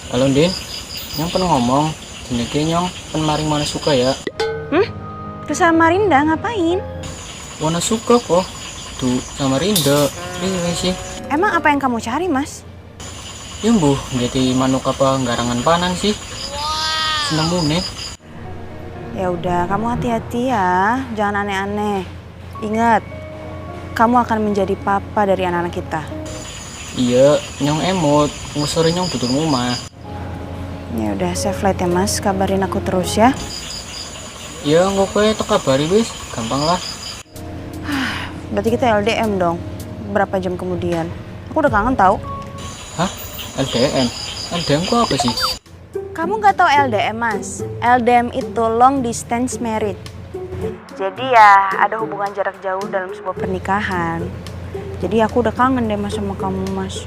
Halo Din, nyong pen ngomong, jenenge nyong pen maring mana suka ya. Ke Samarinda ngapain? Wana suka kok, tuh Samarinda. Ini sih, Emang apa yang kamu cari, Mas? ya mbuh, jadi manuk apa garangan panan sih. Seneng nih. Ya udah, kamu hati-hati ya, jangan aneh-aneh. Ingat, kamu akan menjadi papa dari anak-anak kita. Iya, nyong emot, ngusore nyong butuh rumah. Ya udah, safe flight ya, Mas. Kabarin aku terus ya. Ya nggak kue tok kabari wis, gampang lah. Berarti kita LDM dong. Berapa jam kemudian? Aku udah kangen tahu. Hah? LDM? LDM kok apa sih? Kamu nggak tahu LDM, Mas? LDM itu long distance marriage. Jadi ya ada hubungan jarak jauh dalam sebuah pernikahan. Jadi aku udah kangen deh Mas sama kamu, Mas.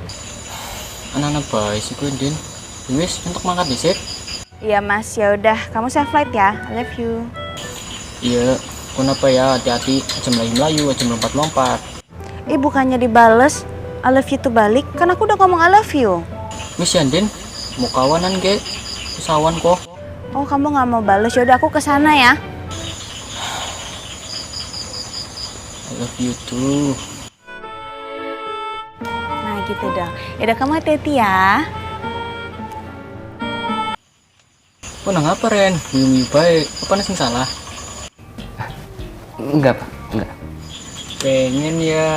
Anak-anak baik sih kue Din. Wis, untuk makan dhisik. Iya Mas, ya udah. Kamu safe flight ya. I love you. Iya, kenapa ya hati-hati, aja melayu-melayu, aja lompat-lompat. Bukannya dibales I love you tuh balik, kan aku udah ngomong I love you. Wis ya Din, mau kawanan ke? Kesawan kok. Oh kamu nggak mau bales, yaudah aku kesana ya. I love you too. Nah gitu dong. Yaudah kamu hati-hati ya. Kok nang apa Ren? Wiwi baik. Apa sing salah? Enggak, Pak. Enggak. Pengen ya.